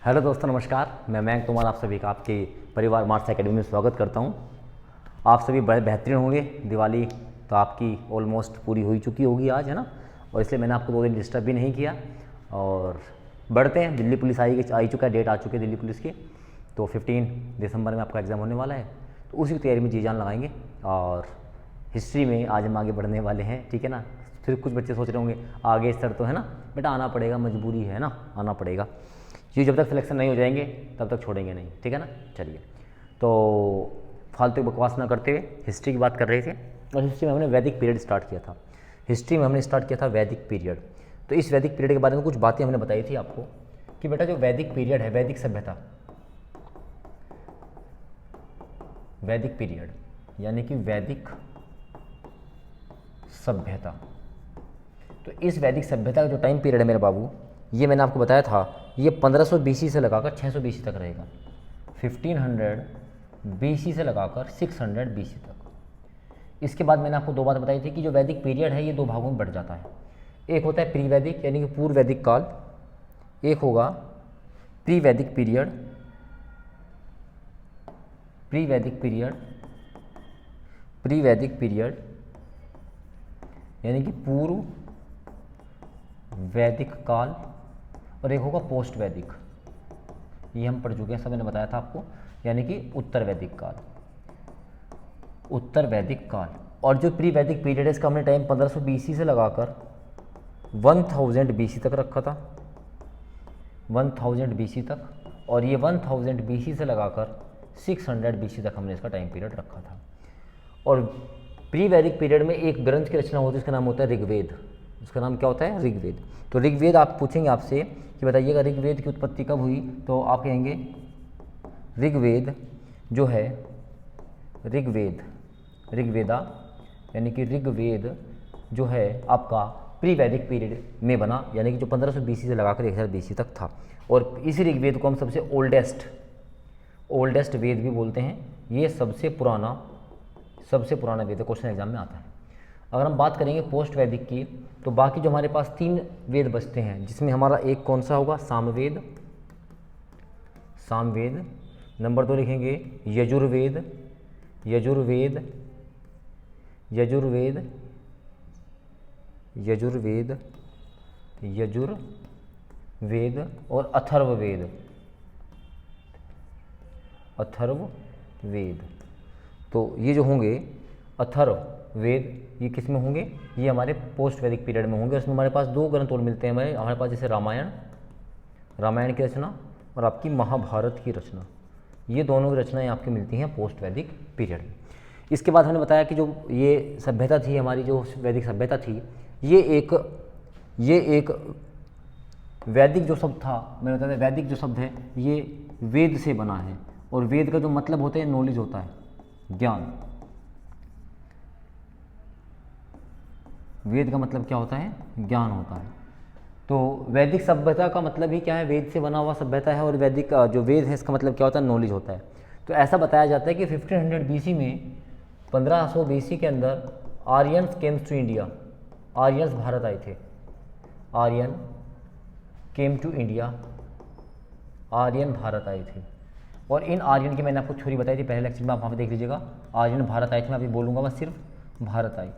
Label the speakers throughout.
Speaker 1: Hello दोस्तों, नमस्कार। मैं मयंक तोमर आप सभी का आपके परिवार मार्स एकेडमी में स्वागत करता हूं। आप सभी बड़े बेहतरीन होंगे। दिवाली तो आपकी ऑलमोस्ट पूरी हो चुकी होगी आज, है ना। और इसलिए मैंने आपको 2 दिन डिस्टर्ब भी नहीं किया। और बढ़ते हैं, दिल्ली पुलिस आई चुका है, डेट आ चुकी है दिल्ली पुलिस की। तो 15 दिसंबर में आपका एग्ज़ाम होने वाला है, तो उसी की तैयारी में जी जान लगाएंगे। और हिस्ट्री में आज हम आगे बढ़ने वाले हैं, ठीक है ना। फिर कुछ बच्चे सोच रहे होंगे आगे सर तो है ना, बेटा आना पड़ेगा, मजबूरी है ना, आना पड़ेगा। ये जब तक सिलेक्शन नहीं हो जाएंगे तब तक छोड़ेंगे नहीं, ठीक है ना। चलिए, तो फालतू बकवास ना करते हुए हिस्ट्री की बात कर रहे थे। और हिस्ट्री में हमने वैदिक पीरियड स्टार्ट किया था। हिस्ट्री में हमने स्टार्ट किया था वैदिक पीरियड। तो इस वैदिक पीरियड के बारे में कुछ बातें हमने बताई थी आपको कि बेटा जो वैदिक पीरियड है, वैदिक सभ्यता, वैदिक पीरियड यानी कि वैदिक सभ्यता। तो इस वैदिक सभ्यता का जो टाइम पीरियड है मेरे बाबू, ये मैंने आपको बताया था, ये 1500 BC से लगाकर 600 BC तक रहेगा। 1500 BC से लगाकर 600 BC तक। इसके बाद मैंने आपको 2 बात बताई थी कि जो वैदिक पीरियड है ये 2 भागों में बढ़ जाता है। एक होता है प्री वैदिक यानी कि पूर्व वैदिक काल, एक होगा प्री वैदिक पीरियड, प्री वैदिक पीरियड, प्री वैदिक पीरियड यानी कि पूर्व वैदिक काल, और एक होगा पोस्ट वैदिक। ये हम पढ़ चुके हैं, सब मैंने बताया था आपको, यानी कि उत्तर वैदिक काल, उत्तर वैदिक काल। और जो प्री वैदिक पीरियड है इसका हमने टाइम 1500 BC से लगाकर 1000 BC तक रखा था, 1000 BC तक। और ये 1000 BC से लगाकर 600 BC तक हमने इसका टाइम पीरियड रखा था। और प्री वैदिक पीरियड में एक ग्रंथ की रचना होती है, उसका नाम होता है ऋग्वेद। उसका नाम क्या होता है? ऋग्वेद। तो ऋग्वेद आप पूछेंगे आपसे कि बताइएगा ऋग्वेद की उत्पत्ति कब हुई, तो आप कहेंगे ऋग्वेद जो है, ऋग्वेद, ऋग्वेदा यानी कि ऋग्वेद जो है आपका प्री वैदिक पीरियड में बना, यानी कि जो 1500 BC से लगाकर 1000 BC तक था। और इसी ऋग्वेद को हम सबसे ओल्डेस्ट वेद भी बोलते हैं। ये सबसे पुराना वेद, क्वेश्चन एग्जाम में आता है। अगर हम बात करेंगे पोस्ट वैदिक की, तो बाकी जो हमारे पास 3 वेद बचते हैं, जिसमें हमारा एक कौन सा होगा? सामवेद। सामवेद। नंबर 2 लिखेंगे यजुर्वेद, यजुर्वेद, यजुर्वेद, यजुर्वेद, यजुर्वेद और अथर्ववेद, अथर्ववेद। तो ये जो होंगे अथर्ववेद, ये किस में होंगे? ये हमारे पोस्ट वैदिक पीरियड में होंगे। उसमें हमारे पास 2 ग्रंथ और मिलते हैं हमारे पास, जैसे रामायण की रचना और आपकी महाभारत की रचना। ये दोनों रचनाएं आपकी मिलती हैं पोस्ट वैदिक पीरियड में। इसके बाद हमने बताया कि जो ये सभ्यता थी हमारी, जो वैदिक सभ्यता थी, ये एक वैदिक जो शब्द था, मैंने बताया वैदिक जो शब्द है ये वेद से बना है। और वेद का जो मतलब होता है नॉलेज होता है, ज्ञान। वेद का मतलब क्या होता है? ज्ञान होता है। तो वैदिक सभ्यता का मतलब ही क्या है? वेद से बना हुआ सभ्यता है। और वैदिक जो वेद है इसका मतलब क्या होता है? नॉलेज होता है। तो ऐसा बताया जाता है कि 1500 BC में, 1500 BC के अंदर Aryans came to India, Aryans भारत आए थे। Aryan came to India, Aryan भारत आए थे। और इन आर्यन की मैंने आपको थ्योरी बताई थी पहले लेक्चर में, आप वहाँ पे देख लीजिएगा। आर्यन भारत आए थे, मैं अभी बोलूँगा बस सिर्फ भारत आए।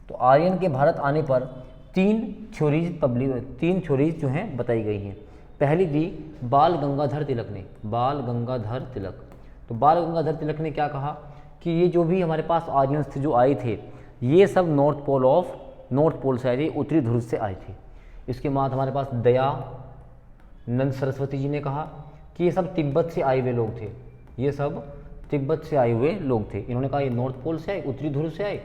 Speaker 1: तो आर्यन के भारत आने पर 3 थ्योरीज जो हैं बताई गई हैं। पहली दी बाल गंगाधर तिलक ने, बाल गंगाधर तिलक। तो बाल गंगाधर तिलक ने क्या कहा कि ये जो भी हमारे पास आर्यंस थे जो आए थे, ये सब नॉर्थ पोल से आए थे, उत्तरी ध्रुव से आए थे। इसके बाद हमारे पास दयानंद सरस्वती जी ने कहा कि ये सब तिब्बत से आए हुए लोग थे, ये सब तिब्बत से आए हुए लोग थे। इन्होंने कहा ये नॉर्थ पोल से आए, उत्तरी ध्रुव से आए,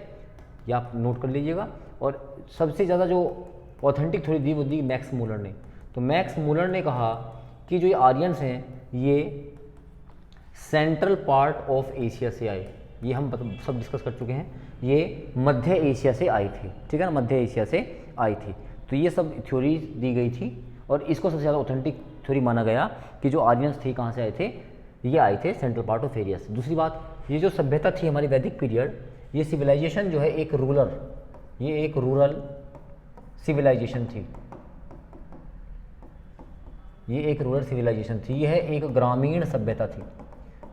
Speaker 1: या आप नोट कर लीजिएगा। और सबसे ज़्यादा जो ऑथेंटिक थ्योरी दी वो दी मैक्स मूलर ने। तो मैक्स मूलर ने कहा कि जो ये आर्यंस हैं ये सेंट्रल पार्ट ऑफ एशिया से आए। ये हम सब डिस्कस कर चुके हैं, ये मध्य एशिया से आई थी, ठीक है ना, मध्य एशिया से आई थी। तो ये सब थ्योरी दी गई थी और इसको सबसे ज़्यादा ऑथेंटिक थ्योरी माना गया कि जो आर्यंस थे कहाँ से आए थे? ये आए थे सेंट्रल पार्ट ऑफ एरिया से। दूसरी बात, ये जो सभ्यता थी हमारी वैदिक पीरियड, ये सिविलाइजेशन जो है एक रूरल सिविलाइजेशन थी। ये एक रूरल सिविलाइजेशन थी, यह एक ग्रामीण सभ्यता थी।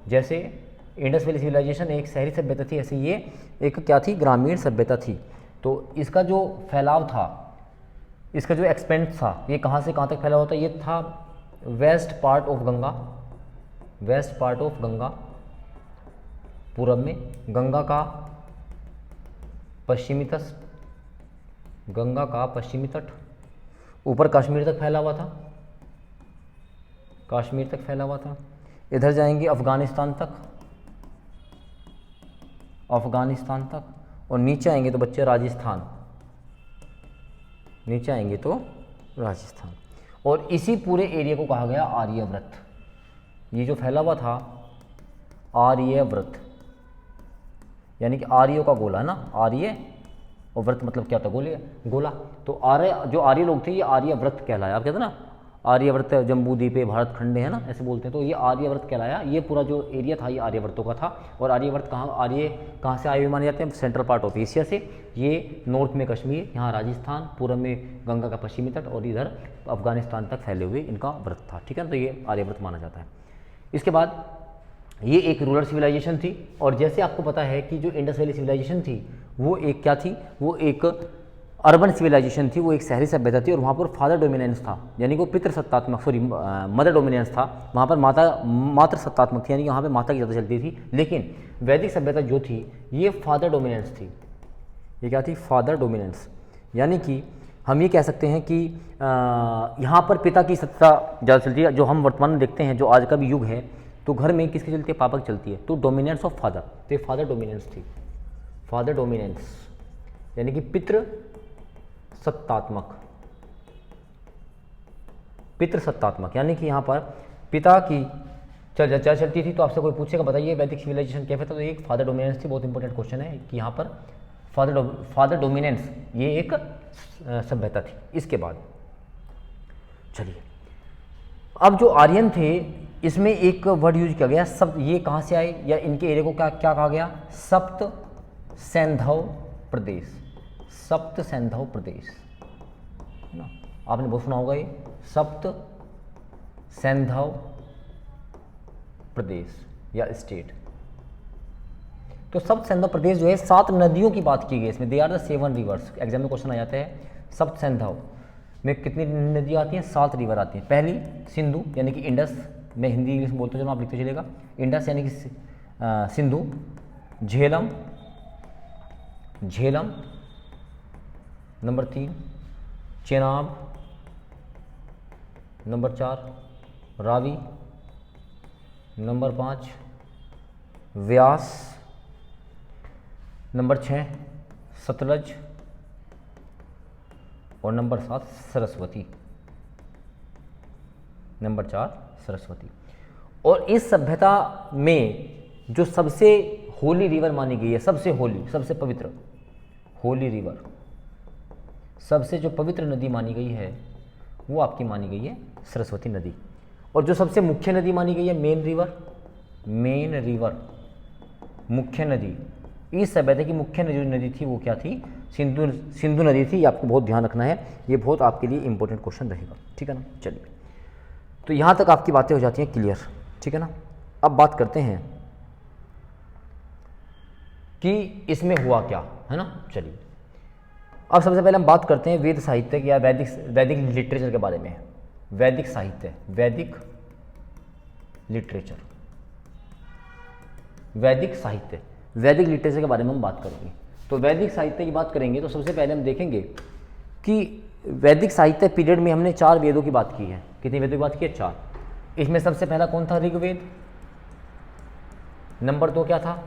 Speaker 1: जैसे इंडस वैली सिविलाइजेशन एक शहरी सभ्यता थी, ऐसे ये एक क्या थी, ग्रामीण सभ्यता थी। तो इसका जो फैलाव था, इसका जो एक्सपेंस था, ये कहाँ से कहाँ तक फैला हुआ था, ये था west part of Ganga, west part of Ganga, पूरब में गंगा का पश्चिमी तट, गंगा का पश्चिमी तट, ऊपर कश्मीर तक फैला हुआ था, कश्मीर तक फैला हुआ था। इधर जाएंगे अफगानिस्तान तक, अफगानिस्तान तक, और नीचे आएंगे तो बच्चे राजस्थान, नीचे आएंगे तो राजस्थान। और इसी पूरे एरिया को कहा गया आर्यव्रत। ये जो फैला हुआ था आर्यव्रत, यानी कि आर्यों का गोला है ना, आर्य, और व्रत मतलब क्या था, गोले, गोला। तो आर्य, जो आर्य लोग थे, ये आर्यव्रत कहलाया। आप कहते हैं ना आर्यव्रत, जम्बू द्वीपे भारत खंड है ना, ऐसे बोलते हैं। तो ये आर्यव्रत कहलाया। ये पूरा जो एरिया था ये आर्यव्रतों का था। और आर्यव्रत आर्य कहाँ से आए हुए माने जाते हैं, सेंट्रल पार्ट ऑफ एशिया से। ये नॉर्थ में कश्मीर, यहाँ राजस्थान, पूर्व में गंगा का पश्चिमी तट, और इधर अफगानिस्तान तक फैले हुए इनका व्रत था। ठीक है ना, तो ये आर्यव्रत माना जाता है। इसके बाद ये एक रूरल सिविलाइजेशन थी। और जैसे आपको पता है कि जो इंडस वैली सिविलाइजेशन थी वो एक क्या थी, वो एक अर्बन सिविलाइजेशन थी, वो एक शहरी सभ्यता थी। और वहाँ पर फादर डोमिनेंस था, यानी कि वो पितृसत्तात्मक, सॉरी मदर डोमिनेंस था। वहाँ पर मातृ सत्तात्मक थी, यानी कि वहाँ पर माता की ज़्यादा चलती थी। लेकिन वैदिक सभ्यता जो थी ये फादर डोमिनेंस थी। ये क्या थी, फादर डोमिनेंस। यानी कि हम ये कह सकते हैं कि यहाँ पर पिता की सत्ता ज़्यादा चलती है। जो हम वर्तमान में देखते हैं, जो आज का भी युग है, तो घर में किसकी चलती है, पापा की चलती है। तो डोमिनेंस ऑफ फादर, तो ये फादर डोमिनेंस थी, फादर डोमिनेंस, यानी कि पितृ सत्तात्मक, पितृ सत्तात्मक, यानी कि यहाँ पर पिता की चलती थी। तो आपसे कोई पूछेगा बताइए वैदिक सिविलाइजेशन कैसे था, तो ये एक फादर डोमिनेंस थी। बहुत इंपॉर्टेंट क्वेश्चन है कि यहाँ पर फादर डोमिनेंस ये एक सभ्यता थी। इसके बाद चलिए, अब जो आर्यन थे इसमें एक वर्ड यूज किया गया सब, ये कहाँ से आए या इनके एरिया को क्या क्या कहा गया, सप्त सैंधव प्रदेश, सप्त सैंधव प्रदेश है ना, आपने बहुत सुना होगा ये सप्त सैंधव प्रदेश या स्टेट। तो सप्त सैंधव प्रदेश जो है, 7 नदियों की बात की गई इसमें। They are the 7 rivers. Exam में क्वेश्चन आ जाता है सप्त सैंधव में कितनी नदियाँ आती हैं, 7 रिवर आती हैं। पहली सिंधु, यानी कि इंडस, मैं हिंदी इंग्लिश में बोलता हूँ, आप लिखते चलेगा। इंडस यानी कि Sindhu, Jhelum, Jhelum number 3, Chenab number 4, Ravi number 5, व्यास नंबर 6, सतलज, और नंबर 7 सरस्वती, नंबर 4 सरस्वती। और इस सभ्यता में जो सबसे होली रिवर मानी गई है, सबसे होली, सबसे पवित्र होली रिवर, सबसे जो पवित्र नदी मानी गई है वो आपकी मानी गई है सरस्वती नदी। और जो सबसे मुख्य नदी मानी गई है, मेन रिवर, मेन रिवर, मुख्य नदी, इस सभ्यता की मुख्य नदी थी वो क्या थी, सिंधु नदी थी। ये आपको बहुत ध्यान रखना है, ये बहुत आपके लिए इंपॉर्टेंट क्वेश्चन रहेगा। ठीक है ना, चलिए, तो यहाँ तक आपकी बातें हो जाती हैं क्लियर। ठीक है ना, अब बात करते हैं कि इसमें हुआ क्या, है ना। चलिए, अब सबसे पहले हम बात करते हैं वेद साहित्य या वैदिक लिटरेचर के बारे में। वैदिक साहित्य, वैदिक लिटरेचर, वैदिक साहित्य, वैदिक लिटरेचर के बारे में हम बात करेंगे। तो वैदिक साहित्य की बात करेंगे तो सबसे पहले हम देखेंगे कि वैदिक साहित्य पीरियड में हमने 4 वेदों की बात की है। कितनी वेदों की बात की है, 4। इसमें सबसे पहला कौन था, ऋग्वेद। नंबर 2 क्या था,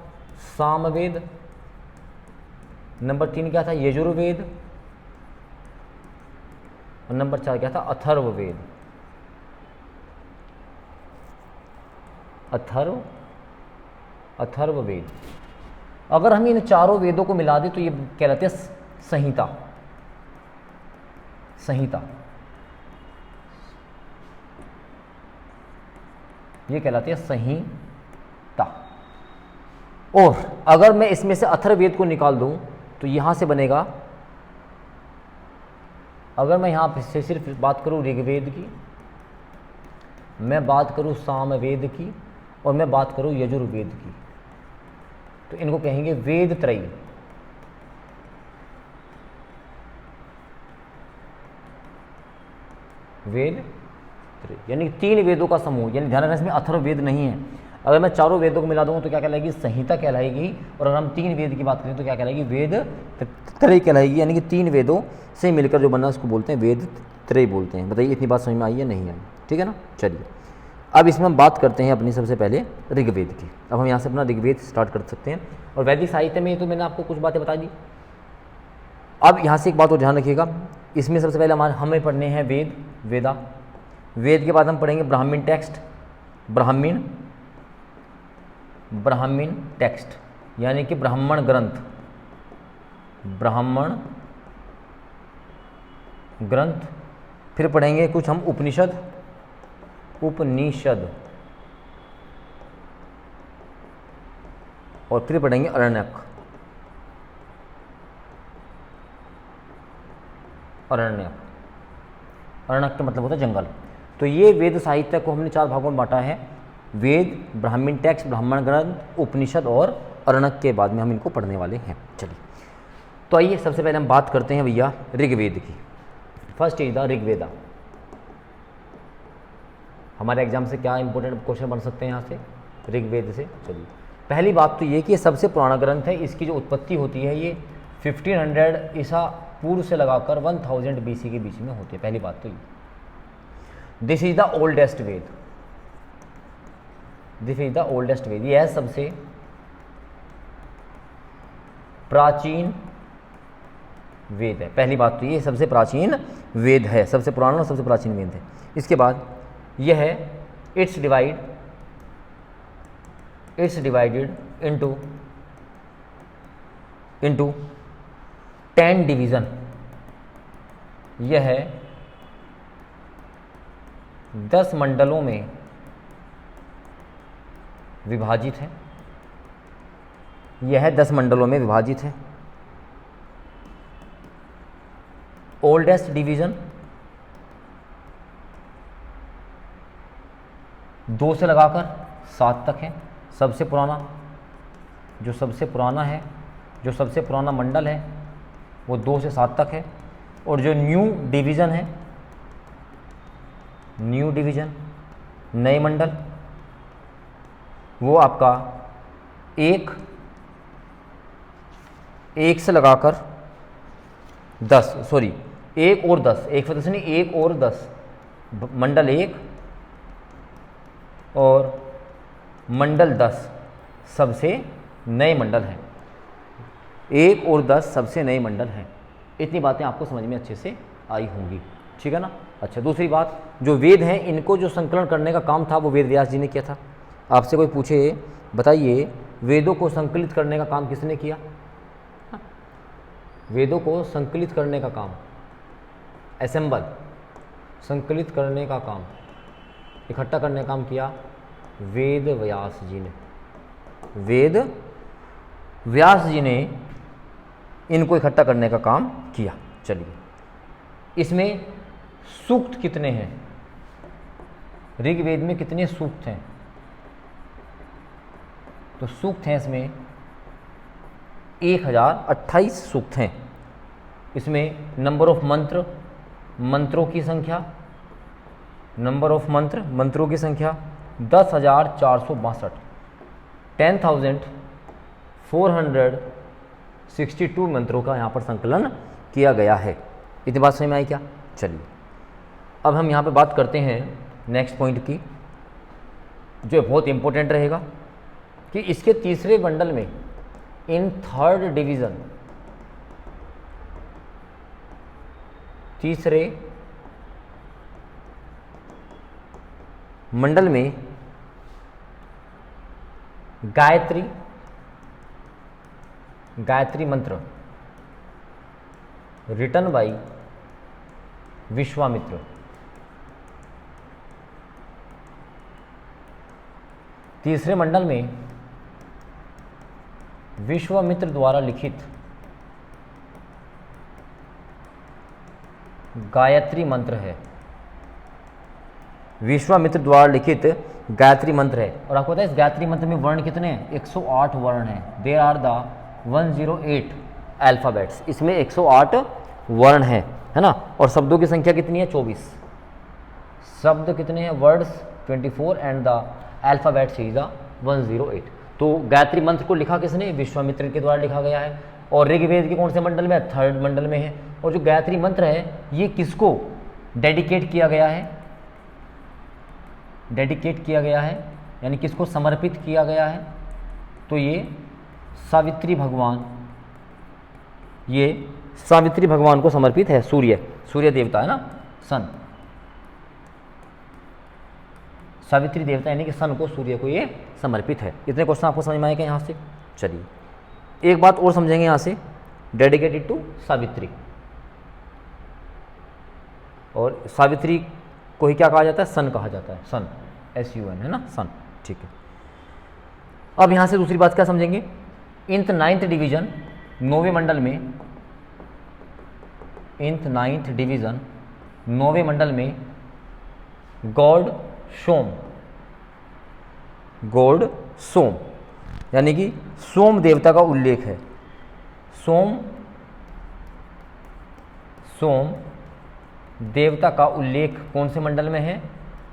Speaker 1: सामवेद। नंबर 3 क्या था, यजुर्वेद। और नंबर 4 क्या था, अथर्ववेद। अथर्ववेद। अगर हम इन चारों वेदों को मिला दें तो ये कहलाते हैं संहिता, संहिता, ये कहलाती है संहिता। और अगर मैं इसमें से अथर्ववेद को निकाल दूं तो यहां से बनेगा, अगर मैं यहां से सिर्फ बात करूं ऋग्वेद की, मैं बात करूँ सामवेद की और मैं बात करूँ यजुर्वेद की, तो इनको कहेंगे वेद त्रयी। वेद त्रयी यानी 3 वेदों का समूह, यानी ध्यान रखना इसमें अथर्ववेद नहीं है। अगर मैं चारों वेदों को मिला दूंगा तो क्या कहलाएगी? संहिता कहलाएगी। और अगर हम 3 वेद की बात करें तो क्या कहलाएगी? वेद त्रयी कहलाएगी। यानी कि 3 वेदों से मिलकर जो बनना उसको बोलते हैं वेद त्रयी बोलते हैं। बताइए इतनी बात समझ में आई है नहीं आई? ठीक है ना। चलिए अब इसमें हम बात करते हैं अपनी सबसे पहले ऋग्वेद की। अब हम यहाँ से अपना ऋग्वेद स्टार्ट कर सकते हैं। और वैदिक साहित्य में तो मैंने आपको कुछ बातें बता दी। अब यहाँ से एक बात और ध्यान रखिएगा, इसमें सबसे पहले हमें पढ़ने हैं वेद, वेदा। वेद के बाद हम पढ़ेंगे ब्राह्मण टेक्स्ट, ब्राह्मण टेक्स्ट यानी कि ब्राह्मण ग्रंथ, ब्राह्मण ग्रंथ। फिर पढ़ेंगे कुछ हम उपनिषद, और फिर पढ़ेंगे अरण्यक, अरण्यक का मतलब होता है जंगल। तो ये वेद साहित्य को हमने 4 भागों में बांटा है, वेद, ब्राह्मण टेक्स्ट, ब्राह्मण ग्रंथ, उपनिषद और अरण्यक के बाद में हम इनको पढ़ने वाले हैं। चलिए तो आइए सबसे पहले हम बात करते हैं भैया ऋग्वेद की। First is the Rigveda. हमारे एग्जाम से क्या इंपॉर्टेंट क्वेश्चन बन सकते हैं यहाँ से ऋग्वेद से? चलिए पहली बात तो ये कि ये सबसे पुराना ग्रंथ है। इसकी जो उत्पत्ति होती है ये 1500 ईसा पूर्व से लगाकर 1000 BC के बीच में होती है। पहली बात तो ये, this is the oldest Ved, this is the oldest Ved. यह सबसे प्राचीन वेद है। पहली बात तो ये सबसे प्राचीन वेद है, सबसे पुराना और सबसे प्राचीन वेद है। इसके बाद यह है इट्स डिवाइडेड इनटू 10 डिवीज़न। यह है 10 मंडलों में विभाजित है। यह 10 मंडलों में विभाजित है। ओल्डेस्ट डिवीज़न 2 से लगाकर 7 तक है। सबसे पुराना जो सबसे पुराना मंडल है वो 2 से 7 तक है। और जो न्यू डिवीज़न नए मंडल, वो आपका 1 से लगाकर 10, सॉरी 1 और 10, 1 से नहीं 1 और 10, मंडल 1 और मंडल 10 सबसे नए मंडल हैं। 1 और 10 सबसे नए मंडल हैं। इतनी बातें आपको समझ में अच्छे से आई होंगी, ठीक है ना। अच्छा, दूसरी बात, जो वेद हैं इनको जो संकलन करने का काम था वो वेद व्यास जी ने किया था। आपसे कोई पूछे बताइए वेदों को संकलित करने का काम किसने किया? वेदों को संकलित करने का काम, असेंबल, संकलित करने का काम, इकट्ठा करने का काम किया वेद व्यास जी ने। वेद व्यास जी ने इनको इकट्ठा करने का काम किया। चलिए, इसमें सूक्त कितने हैं? ऋग्वेद में कितने सूक्त हैं? तो सूक्त हैं इसमें 1028 सूक्त हैं। इसमें नंबर ऑफ मंत्रों की संख्या, मंत्रों की संख्या 10,462, 10,462 मंत्रों का यहाँ पर संकलन किया गया है। इतनी बात समझ में आई क्या? चलिए, अब हम यहाँ पे बात करते हैं नेक्स्ट पॉइंट की, जो बहुत इंपॉर्टेंट रहेगा कि इसके तीसरे मंडल में, इन थर्ड डिवीज़न, तीसरे मंडल में गायत्री मंत्र रिटन बाय विश्वामित्र, तीसरे मंडल में विश्वामित्र द्वारा लिखित गायत्री मंत्र है। विश्वामित्र द्वारा लिखित गायत्री मंत्र है। और आपको पता है इस गायत्री मंत्र में वर्ण कितने हैं? 108 वर्ण हैं। There are the 108 alphabets. इसमें 108 वर्ण है ना। और शब्दों की संख्या कितनी है? 24। शब्द कितने हैं? Words 24 and the alphabets is the 108। तो गायत्री मंत्र को लिखा किसने? विश्वामित्र के द्वारा लिखा गया है। और ऋग्वेद के कौन से मंडल में? 3rd मंडल में है। और जो गायत्री मंत्र है ये किसको डेडिकेट किया गया है? डेडिकेट किया गया है यानी किसको समर्पित किया गया है? तो ये सावित्री भगवान, ये सावित्री भगवान को समर्पित है। सूर्य देवता है ना, सन, सावित्री देवता यानी कि सन को, सूर्य को ये समर्पित है। इतने क्वेश्चन आपको समझ में आएगा यहाँ से। चलिए एक बात और समझेंगे यहाँ से, डेडिकेटेड टू सावित्री। और सावित्री को ही क्या कहा जाता है? सन कहा जाता है। सन, SUN है ना, सन। ठीक है। अब यहाँ से दूसरी बात क्या समझेंगे? इंथ 9th डिवीजन 9वें मंडल में, इंथ 9th डिवीजन 9वें मंडल में गॉड सोम यानी कि सोम देवता का उल्लेख है। सोम देवता का उल्लेख कौन से मंडल में है?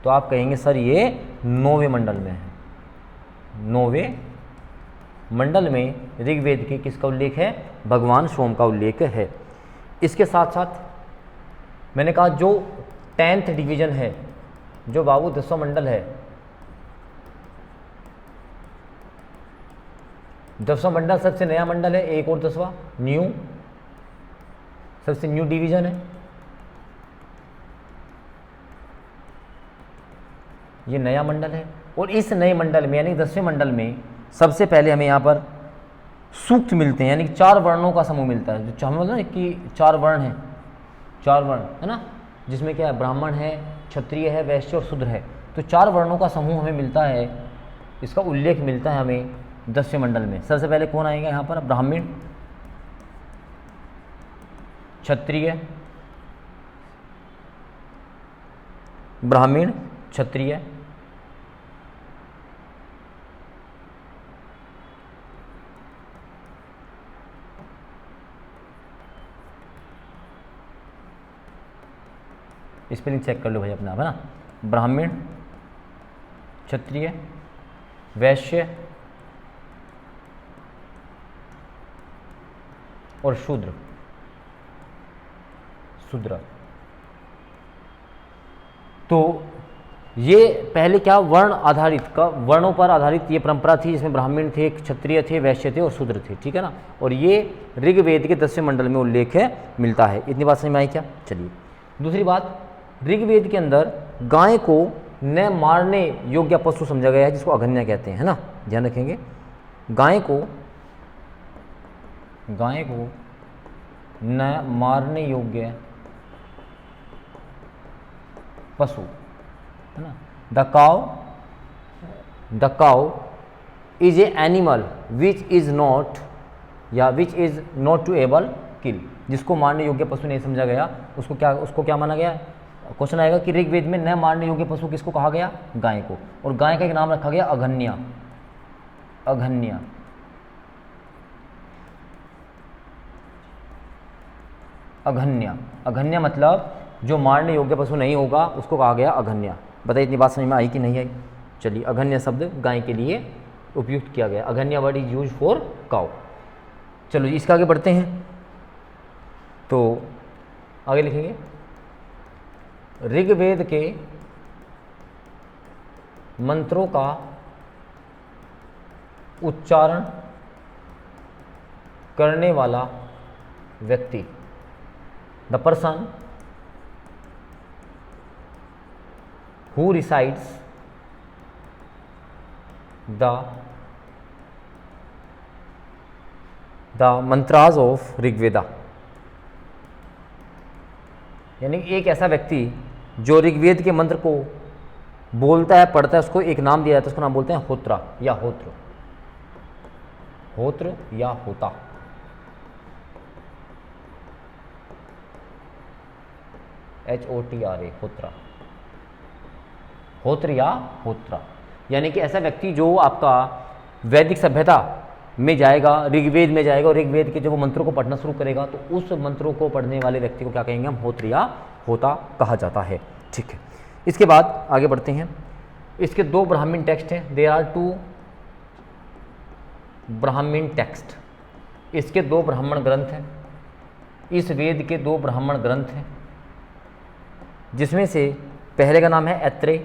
Speaker 1: तो आप कहेंगे सर ये 9वें मंडल में है। 9वें मंडल में ऋग्वेद के किसका उल्लेख है? भगवान सोम का उल्लेख है। इसके साथ साथ मैंने कहा जो 10th डिवीजन है, जो बाबू 10वां मंडल है, 10वां मंडल सबसे नया मंडल है। एक और 10वां न्यू, सबसे न्यू डिवीजन है। ये नया मंडल है। और इस नए मंडल में यानी 10वें मंडल में सबसे पहले हमें यहाँ पर सूक्त मिलते हैं, यानी कि 4 वर्णों का समूह मिलता है। जो हम बोलते हैं कि 4 वर्ण हैं, 4 वर्ण है ना, जिसमें क्या है? ब्राह्मण है, क्षत्रिय है, वैश्य और शूद्र है। तो 4 वर्णों का समूह हमें मिलता है, इसका उल्लेख मिलता है हमें 10वें मंडल में। सबसे पहले कौन आएगा यहाँ पर? ब्राह्मण, क्षत्रिय, ब्राह्मण, क्षत्रिय, स्पेलिंग चेक कर लो भाई अपना, है ना। ब्राह्मण, क्षत्रिय, वैश्य और शूद्र। तो ये पहले क्या वर्ण आधारित का, वर्णों पर आधारित ये परंपरा थी, जिसमें ब्राह्मण थे, क्षत्रिय थे, वैश्य थे और शूद्र थे। ठीक है ना। और ये ऋग्वेद के 10वें मंडल में उल्लेख है मिलता है। इतनी बात समझ में आई क्या? चलिए दूसरी बात, ऋग्वेद के अंदर गाय को न मारने योग्य पशु समझा गया है, जिसको अघन्या कहते हैं, है ना। ध्यान रखेंगे, गाय को न मारने योग्य पशु, है ना। The cow is a animal which is not to able kill. जिसको मारने योग्य पशु नहीं समझा गया, उसको क्या माना गया? क्वेश्चन आएगा कि ऋग्वेद में न मारने योग्य पशु किसको कहा गया? गाय को। और गाय का एक नाम रखा गया अघन्या। अघन्या मतलब जो मारने योग्य पशु नहीं होगा उसको कहा गया अघन्या। बताइए इतनी बात समझ में आई कि नहीं आई? चलिए अघन्या शब्द गाय के लिए उपयुक्त किया गया। Aghanya word is use for cow. चलो जी इसके आगे बढ़ते हैं। तो आगे लिखेंगे, ऋग्वेद के मंत्रों का उच्चारण करने वाला व्यक्ति, the person who resides the mantras of Rigveda, यानी एक ऐसा व्यक्ति जो ऋग्वेद के मंत्र को बोलता है, पढ़ता है, उसको एक नाम दिया जाता है। उसको नाम बोलते हैं होत्रा या होत्र या होता। HOTRA होत्रा। होत्र या होत्रा, यानी कि ऐसा व्यक्ति जो आपका वैदिक सभ्यता में जाएगा, ऋग्वेद में जाएगा और ऋग्वेद के जब वो मंत्रों को पढ़ना शुरू करेगा तो उस मंत्रों को पढ़ने वाले व्यक्ति को क्या कहेंगे हम, होत्र या होता कहा जाता है। ठीक है, इसके बाद आगे बढ़ते हैं। इसके दो ब्राह्मण टेक्स्ट हैं, देयर आर 2 ब्राह्मण टेक्स्ट, इसके 2 ब्राह्मण ग्रंथ हैं, इस वेद के 2 ब्राह्मण ग्रंथ हैं, जिसमें से पहले का नाम है ऐत्रेय,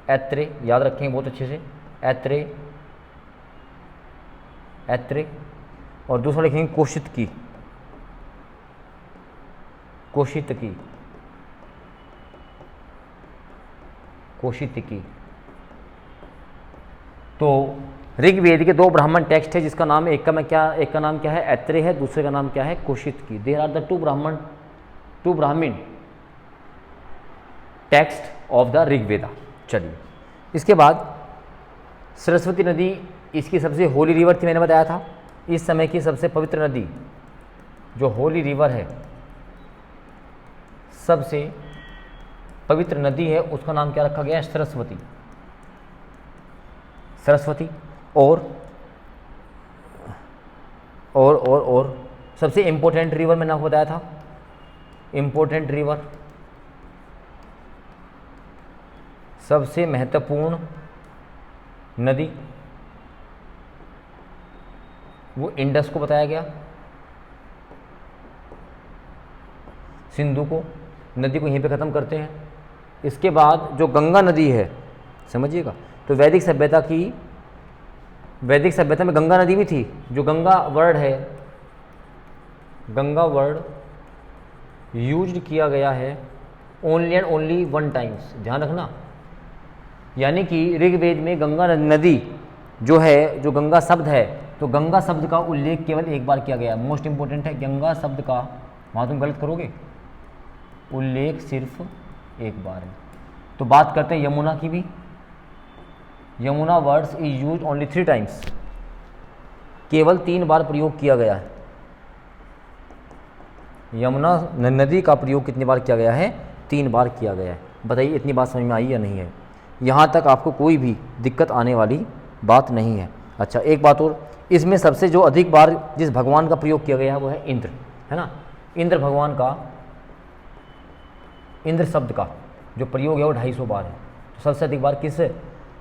Speaker 1: ऐत्रेय याद रखेंगे बहुत अच्छे से, ऐत्रेय, ऐत्रेय, और दूसरा लिखेंगे कौशितकी, कौशितकी, कौशितकी। तो ऋग्वेद के 2 ब्राह्मण टेक्स्ट है, जिसका नाम एक का नाम क्या है, ऐत्रेय है, दूसरे का नाम क्या है, कौशितकी। देयर आर द 2 ब्राह्मण टेक्स्ट ऑफ द ऋग्वेदा। चलिए, इसके बाद सरस्वती नदी इसकी सबसे होली रिवर थी, मैंने बताया था। इस समय की सबसे पवित्र नदी जो होली रिवर है, सबसे पवित्र नदी है, उसका नाम क्या रखा गया है, सरस्वती, सरस्वती। और सबसे इंपॉर्टेंट रिवर मैंने आपको बताया था, इंपॉर्टेंट रिवर, सबसे महत्वपूर्ण नदी, वो इंडस को बताया गया, सिंधु को, नदी को यहीं पे ख़त्म करते हैं। इसके बाद जो गंगा नदी है, समझिएगा, तो वैदिक सभ्यता में गंगा नदी भी थी। जो गंगा वर्ड है, गंगा वर्ड यूज्ड किया गया है ओनली एंड ओनली 1 टाइम्स, ध्यान रखना। यानी कि ऋग्वेद में गंगा नदी जो है, जो गंगा शब्द है, तो गंगा शब्द का उल्लेख केवल एक बार किया गया। मोस्ट इंपॉर्टेंट है, गंगा शब्द का, वहाँ तुम गलत करोगे, उल्लेख सिर्फ एक बार है। तो बात करते हैं यमुना की भी। Yamuna words is use only 3 times, केवल 3 बार प्रयोग किया गया है। यमुना नदी का प्रयोग कितनी बार किया गया है, 3 बार किया गया है। बताइए इतनी बात समझ में आई या नहीं है? यहाँ तक आपको कोई भी दिक्कत आने वाली बात नहीं है। अच्छा, एक बात और, इसमें सबसे जो अधिक बार जिस भगवान का प्रयोग किया गया है वो है इंद्र, है ना। इंद्र भगवान का, इंद्र शब्द का जो प्रयोग है वो 250 बार है। तो सबसे अधिक बार किस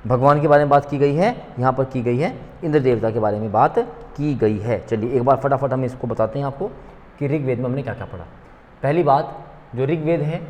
Speaker 1: भगवान के बारे में बात की गई है, यहाँ पर की गई है इंद्र देवता के बारे में बात की गई है। चलिए एक बार फटाफट हम इसको बताते हैं आपको कि ऋग्वेद में हमने क्या क्या पढ़ा। पहली बात, जो ऋग्वेद है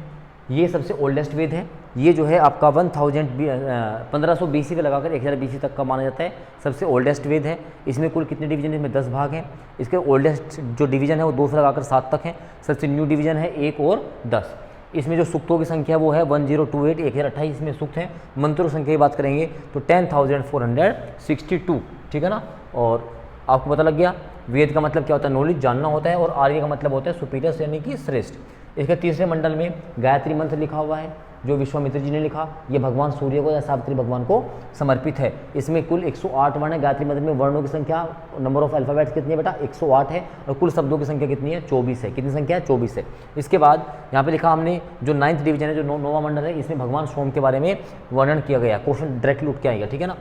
Speaker 1: ये सबसे ओल्डेस्ट वेद है। ये जो है आपका 1500 BC से लगाकर 1000 BC तक का माना जाता है, सबसे ओल्डेस्ट वेद है। इसमें कुल कितने डिवीजन है, इसमें 10 भाग हैं। इसके ओल्डेस्ट जो डिवीजन है वो 2 से लगाकर 7 तक है। सबसे न्यू डिवीजन है 1 और 10। इसमें जो सूक्तों की संख्या वो है 1028, 1028 इसमें सूक्त हैं। मंत्रों की संख्या की बात करेंगे तो 10,462, ठीक है ना। और आपको पता लग गया वेद का मतलब क्या होता है, नॉलेज, जानना होता है, और आर्य का मतलब होता है सुपीरियर, यानी कि श्रेष्ठ। इसके तीसरे मंडल में गायत्री मंत्र लिखा हुआ है जो विश्वामित्र जी ने लिखा। ये भगवान सूर्य को या सावित्री भगवान को समर्पित है। इसमें कुल 108 वर्ण है। गायत्री मंत्र में वर्णों की संख्या, नंबर ऑफ अल्फाबेट्स कितनी है बेटा, 108 है। और कुल शब्दों की संख्या कितनी है, 24 है। कितनी संख्या है, 24 है। इसके बाद यहाँ पे लिखा हमने जो 9th डिवीजन है, जो 9वां मंडल है, इसमें भगवान सोम के बारे में वर्णन किया गया। क्वेश्चन डायरेक्टली उठ के आएगा, ठीक है ना।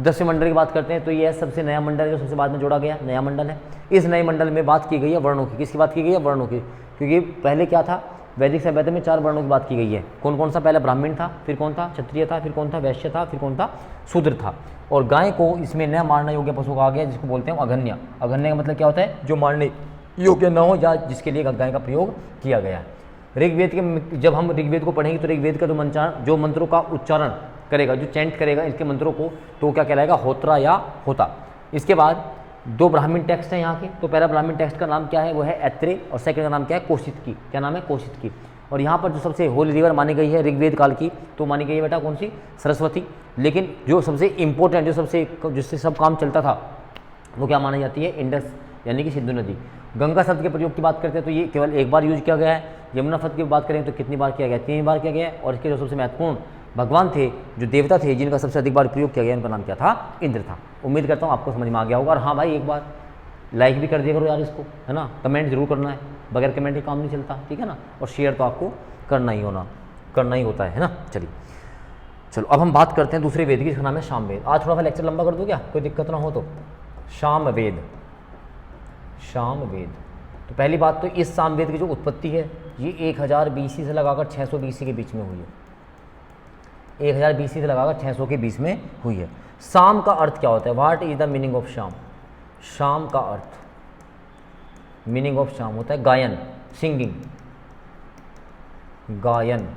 Speaker 1: 10वें मंडल की बात करते हैं तो ये सबसे नया मंडल है जो सबसे बाद में जोड़ा गया, नया मंडल है। इस नए मंडल में बात की गई है वर्णों की। किसकी बात की गई है, वर्णों की। क्योंकि पहले क्या था, वैदिक सभ्यता में 4 वर्णों की बात की गई है। कौन कौन सा, पहले ब्राह्मण था, फिर कौन था, क्षत्रिय था, फिर कौन था, वैश्य था, फिर कौन था, शूद्र था। और गाय को इसमें न मारना योग्य पशु कहा गया, जिसको बोलते हैं अघन्य। अघन्य का मतलब क्या होता है, जो मारने योग्य न हो या जिसके लिए गाय का प्रयोग किया गया है। ऋग्वेद के, जब हम ऋग्वेद को पढ़ेंगे तो ऋग्वेद का जो मंत्रों का उच्चारण करेगा, जो चैंट करेगा इसके मंत्रों को, तो क्या कहलाएगा, होत्रा या होता। इसके बाद 2 ब्राह्मण टेक्स्ट हैं यहाँ के। तो पहला ब्राह्मण टेक्स्ट का नाम क्या है, वो है ऐत्रेय, और सेकंड का नाम क्या है, कौशितकी। क्या नाम है, कौशितकी। और यहाँ पर जो सबसे होली रिवर मानी गई है ऋग्वेद काल की, तो मानी गई है बेटा कौन सी, सरस्वती। लेकिन जो सबसे इंपॉर्टेंट, जिससे सब काम चलता था, वो क्या मानी जाती है, इंडस, यानी कि सिंधु नदी। गंगा शब्द के प्रयोग की बात करते हैं तो ये केवल एक बार यूज किया गया है। यमुना शब्द की बात करें तो कितनी बार किया गया, 3 बार किया गया है। और इसके जो सबसे महत्वपूर्ण भगवान थे, जो देवता थे, जिनका सबसे अधिक बार प्रयोग किया गया, उनका नाम क्या था, इंद्र था। उम्मीद करता हूँ आपको समझ में आ गया होगा। और हाँ भाई, एक बार लाइक भी कर दिया करो यार इसको, है ना। कमेंट जरूर करना है, बगैर कमेंट के काम नहीं चलता, ठीक है ना। और शेयर तो आपको करना ही होता है ना। चलिए चलो अब हम बात करते हैं दूसरे वेद की, जिसका नाम है सामवेद। आज थोड़ा सा लेक्चर लंबा कर दूं क्या, कोई दिक्कत ना हो तो। सामवेद, सामवेद। तो पहली बात तो इस सामवेद की जो उत्पत्ति है ये 1000 BC से लगाकर 600 BC के बीच में हुई है। 1000 BC से लगाकर 600 के बीच में हुई है। शाम का अर्थ क्या होता है? What is the meaning of शाम? शाम का अर्थ, मीनिंग ऑफ शाम होता है गायन, सिंगिंग, गायन।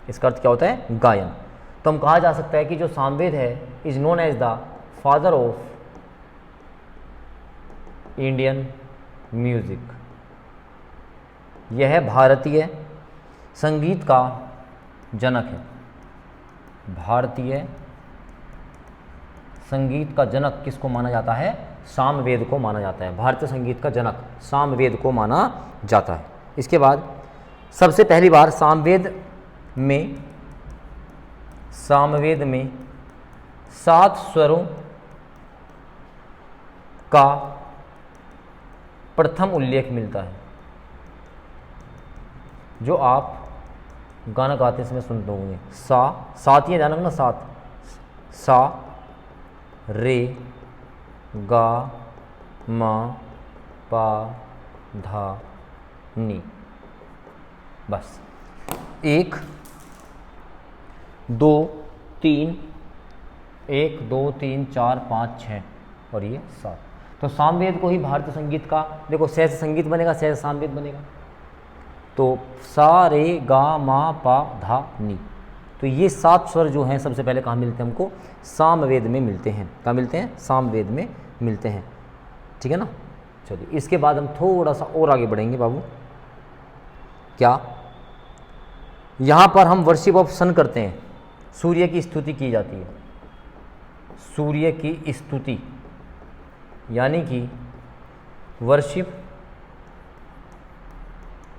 Speaker 1: इसका अर्थ क्या होता है? गायन। तो हम कहा जा सकता है कि जो सामवेद है is known as the father of Indian music. यह भारतीय संगीत का जनक है। भारतीय संगीत का जनक किसको माना जाता है? सामवेद को माना जाता है। भारतीय संगीत का जनक सामवेद को माना जाता है। इसके बाद सबसे पहली बार सामवेद में 7 स्वरों का प्रथम उल्लेख मिलता है, जो आप गाना गाते समय सुनते होंगे। सात ये ध्यान रखना, सात, सा, रे, गा, मा, पा, धा, नी। बस 1 2 3 1 2 3 4 5 6 और ये 7। तो सामवेद को ही भारतीय संगीत का, देखो से संगीत बनेगा, से सामवेद बनेगा। तो सा, रे, गा, मा, पा, धा, नी। तो ये 7 स्वर जो हैं सबसे पहले कहाँ मिलते हैं? हमको सामवेद में मिलते हैं। कहाँ मिलते हैं? सामवेद में मिलते हैं। ठीक है ना। चलिए इसके बाद हम थोड़ा सा और आगे बढ़ेंगे बाबू। क्या? यहाँ पर हम वर्शिप ऑफ सन करते हैं, सूर्य की स्तुति की जाती है। सूर्य की स्तुति यानी कि worship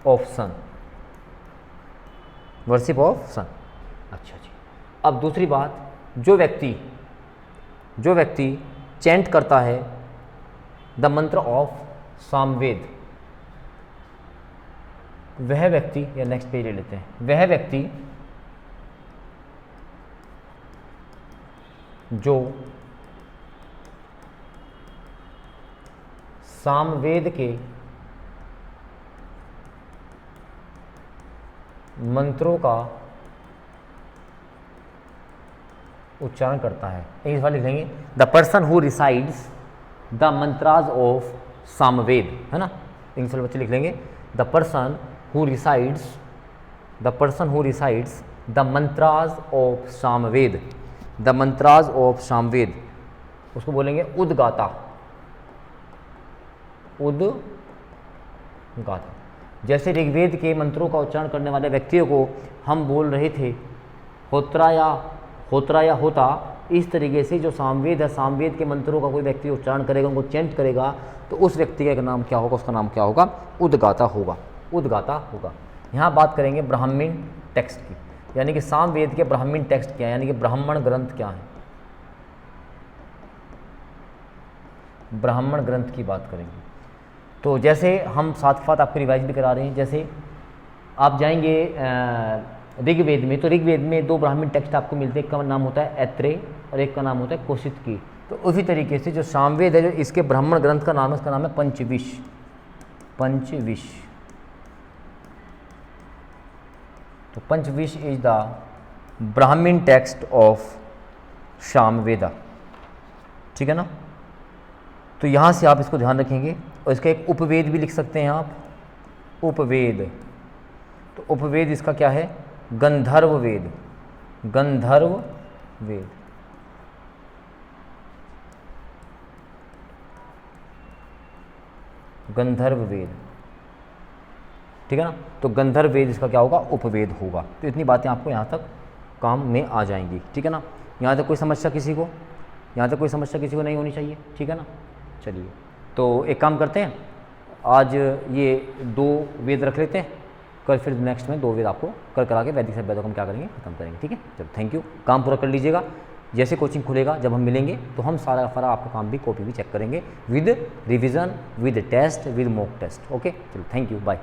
Speaker 1: of sun, worship of sun. अच्छा जी। अब दूसरी बात, जो व्यक्ति चैंट करता है द मंत्र ऑफ सामवेद, वह व्यक्ति, या नेक्स्ट पेज ले लेते हैं, वह व्यक्ति जो सामवेद के मंत्रों का उच्चारण करता है। इस बार लिखेंगे the person who resides the mantras of Samaveda, है ना। इंग्लिश वाले बच्चे लिख लेंगे the person who resides the mantras of Samaveda, the mantras of Samaveda, उसको बोलेंगे उद्गाता, उद्गाता। जैसे ऋग्वेद के मंत्रों का उच्चारण करने वाले व्यक्तियों को हम बोल रहे थे होत्रा या होता, इस तरीके से जो सामवेद है, सामवेद के मंत्रों का कोई व्यक्ति उच्चारण करेगा, उनको चैंट करेगा, तो उस व्यक्ति का नाम क्या होगा? उसका नाम क्या होगा? उद्गाता होगा, उद्गाता होगा। यहाँ बात करेंगे ब्राह्मण टेक्स्ट की, यानी कि सामवेद के ब्राह्मण टेक्स्ट क्या है, यानी कि ब्राह्मण ग्रंथ क्या है। ब्राह्मण ग्रंथ की बात करेंगे। तो जैसे हम साथ साथ आपको रिवाइज भी करा रहे हैं, जैसे आप जाएंगे ऋग्वेद में, तो ऋग्वेद में 2 ब्राह्मण टेक्स्ट आपको मिलते हैं। एक का नाम होता है ऐत्रेय और एक का नाम होता है कौशिकी। तो उसी तरीके से जो सामवेद है, जो इसके ब्राह्मण ग्रंथ का नाम है, उसका नाम है पंचविश। तो पंचविश इज द ब्राह्मण टेक्स्ट ऑफ सामवेदा। ठीक है ना। तो यहाँ से आप इसको ध्यान रखेंगे। और इसका एक उपवेद भी लिख सकते हैं आप, उपवेद। तो उपवेद इसका क्या है? गंधर्व वेद, गंधर्व वेद। गंधर्व वेद, ठीक है ना। तो गंधर्व वेद इसका क्या होगा? उपवेद होगा। तो इतनी बातें आपको यहाँ तक काम में आ जाएंगी। ठीक है ना। यहाँ तक कोई समस्या किसी को? यहाँ तक कोई समस्या किसी को नहीं होनी चाहिए। ठीक है ना। चलिए तो एक काम करते हैं, आज ये 2 वेद रख लेते हैं, कल फिर नेक्स्ट में 2 वेद आपको करा के वैदिक सभ्यता को हम क्या करेंगे? खत्म करेंगे। ठीक है। चलो थैंक यू। काम पूरा कर लीजिएगा। जैसे कोचिंग खुलेगा, जब हम मिलेंगे तो हम सारा आपका काम भी, कॉपी भी चेक करेंगे with revision, with test, with mock test. Okay चलो थैंक यू, बाय।